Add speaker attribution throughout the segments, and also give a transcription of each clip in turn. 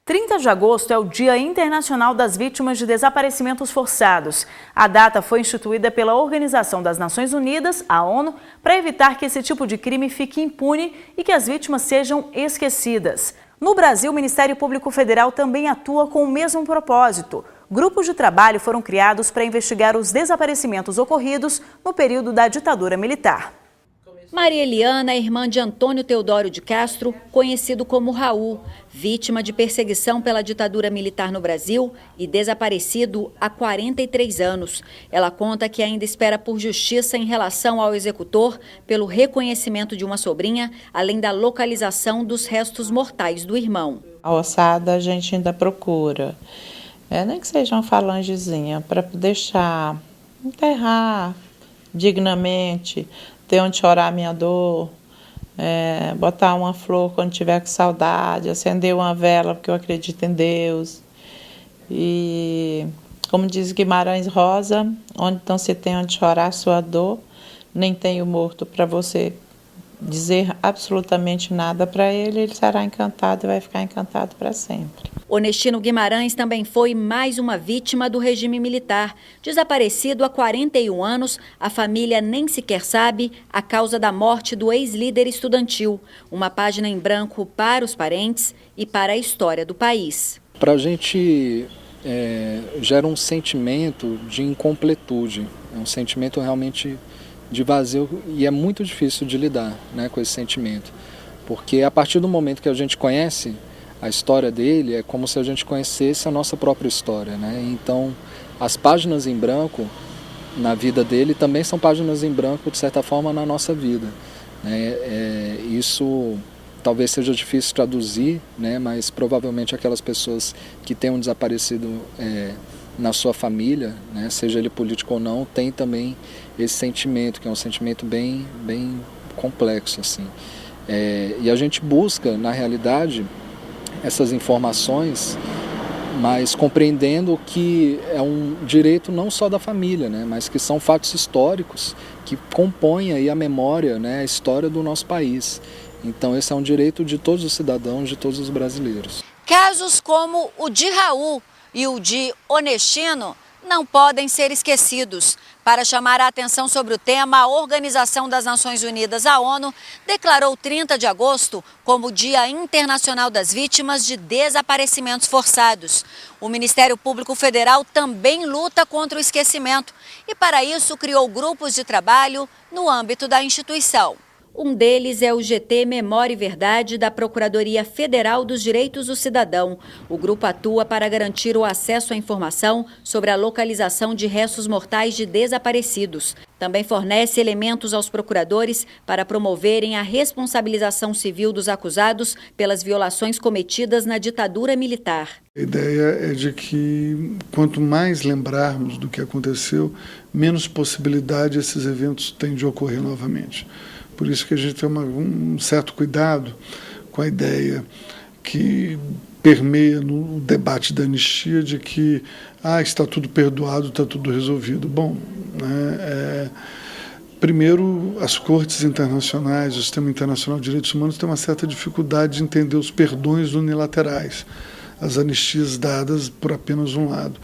Speaker 1: 30 de agosto é o Dia Internacional das Vítimas de Desaparecimentos Forçados. A data foi instituída pela Organização das Nações Unidas, a ONU, para evitar que esse tipo de crime fique impune e que as vítimas sejam esquecidas. No Brasil, o Ministério Público Federal também atua com o mesmo propósito. Grupos de trabalho foram criados para investigar os desaparecimentos ocorridos no período da ditadura militar.
Speaker 2: Maria Eliana é irmã de Antônio Teodoro de Castro, conhecido como Raul, vítima de perseguição pela ditadura militar no Brasil e desaparecido há 43 anos. Ela conta que ainda espera por justiça em relação ao executor pelo reconhecimento de uma sobrinha, além da localização dos restos mortais do irmão.
Speaker 3: A ossada a gente ainda procura, nem que seja uma falangezinha, para deixar enterrar dignamente, ter onde chorar a minha dor, botar uma flor quando tiver com saudade, acender uma vela porque eu acredito em Deus. E, como diz Guimarães Rosa, onde não se tem onde chorar a sua dor, nem tem o morto para você dizer absolutamente nada para ele, ele será encantado e vai ficar encantado para sempre.
Speaker 2: Onestino Guimarães também foi mais uma vítima do regime militar. Desaparecido há 41 anos, a família nem sequer sabe a causa da morte do ex-líder estudantil. Uma página em branco para os parentes e para a história do país.
Speaker 4: Para a gente gera um sentimento de incompletude, é um sentimento realmente de vazio e é muito difícil de lidar, com esse sentimento. Porque a partir do momento que a gente conhece a história dele, é como se a gente conhecesse a nossa própria história, Então, as páginas em branco na vida dele também são páginas em branco, de certa forma, na nossa vida. Isso talvez seja difícil traduzir, mas provavelmente aquelas pessoas que tenham desaparecido na sua família, seja ele político ou não, tem também esse sentimento, que é um sentimento bem complexo, assim. E a gente busca, na realidade, essas informações, mas compreendendo que é um direito não só da família, mas que são fatos históricos que compõem aí a memória, a história do nosso país. Então esse é um direito de todos os cidadãos, de todos os brasileiros.
Speaker 2: Casos como o de Raul e o de Onestino não podem ser esquecidos. Para chamar a atenção sobre o tema, a Organização das Nações Unidas, a ONU, declarou 30 de agosto como Dia Internacional das Vítimas de Desaparecimentos Forçados. O Ministério Público Federal também luta contra o esquecimento e, para isso, criou grupos de trabalho no âmbito da instituição. Um deles é o GT Memória e Verdade da Procuradoria Federal dos Direitos do Cidadão. O grupo atua para garantir o acesso à informação sobre a localização de restos mortais de desaparecidos. Também fornece elementos aos procuradores para promoverem a responsabilização civil dos acusados pelas violações cometidas na ditadura militar.
Speaker 5: A ideia é de que, quanto mais lembrarmos do que aconteceu, menos possibilidade esses eventos têm de ocorrer novamente. Por isso que a gente tem um certo cuidado com a ideia que permeia no debate da anistia de que está tudo perdoado, está tudo resolvido. Bom, primeiro, as cortes internacionais, o sistema internacional de direitos humanos tem uma certa dificuldade de entender os perdões unilaterais, as anistias dadas por apenas um lado.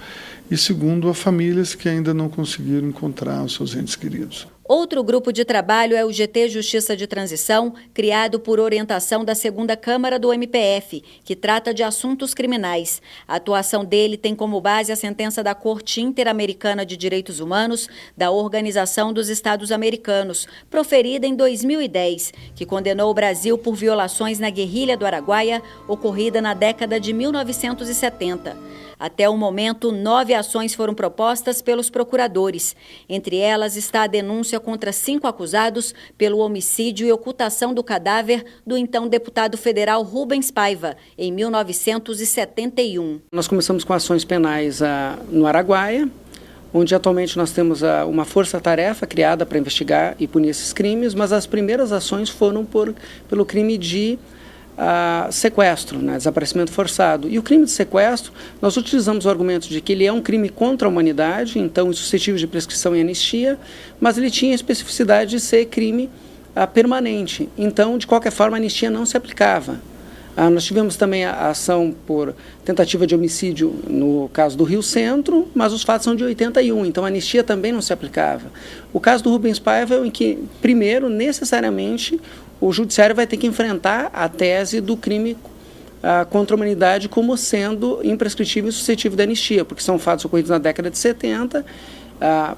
Speaker 5: E segundo, há famílias que ainda não conseguiram encontrar os seus entes queridos.
Speaker 2: Outro grupo de trabalho é o GT Justiça de Transição, criado por orientação da 2ª Câmara do MPF, que trata de assuntos criminais. A atuação dele tem como base a sentença da Corte Interamericana de Direitos Humanos da Organização dos Estados Americanos, proferida em 2010, que condenou o Brasil por violações na guerrilha do Araguaia, ocorrida na década de 1970. Até o momento, 9 ações foram propostas pelos procuradores. Entre elas está a denúncia contra 5 acusados pelo homicídio e ocultação do cadáver do então deputado federal Rubens Paiva, em 1971.
Speaker 6: Nós começamos com ações penais no Araguaia, onde atualmente nós temos uma força-tarefa criada para investigar e punir esses crimes, mas as primeiras ações foram pelo crime de sequestro, desaparecimento forçado. E o crime de sequestro, nós utilizamos o argumento de que ele é um crime contra a humanidade, então suscetível de prescrição e anistia, mas ele tinha a especificidade de ser crime permanente. Então, de qualquer forma, a anistia não se aplicava. Nós tivemos também a ação por tentativa de homicídio no caso do Rio Centro, mas os fatos são de 81, então a anistia também não se aplicava. O caso do Rubens Paiva é em que, primeiro, necessariamente, o judiciário vai ter que enfrentar a tese do crime contra a humanidade como sendo imprescritível e suscetível de anistia, porque são fatos ocorridos na década de 70,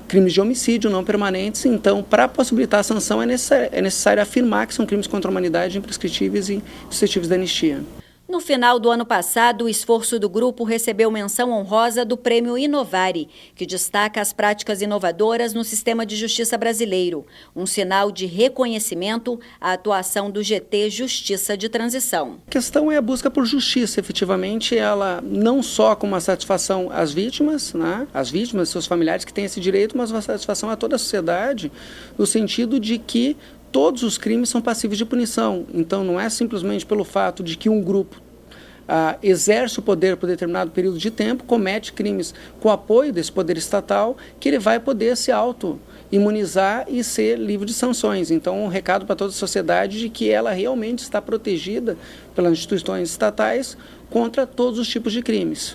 Speaker 6: crimes de homicídio não permanentes. Então, para possibilitar a sanção, é necessário afirmar que são crimes contra a humanidade imprescritíveis e suscetíveis de anistia.
Speaker 2: No final do ano passado, o esforço do grupo recebeu menção honrosa do Prêmio Inovare, que destaca as práticas inovadoras no sistema de justiça brasileiro, um sinal de reconhecimento à atuação do GT Justiça de Transição.
Speaker 6: A questão é a busca por justiça, efetivamente, ela não só com uma satisfação às vítimas, né, às vítimas e seus familiares que têm esse direito, mas uma satisfação a toda a sociedade, no sentido de que todos os crimes são passíveis de punição. Então, não é simplesmente pelo fato de que um grupo exerce o poder por determinado período de tempo, comete crimes com apoio desse poder estatal, que ele vai poder se auto-imunizar e ser livre de sanções. Então, um recado para toda a sociedade de que ela realmente está protegida pelas instituições estatais contra todos os tipos de crimes.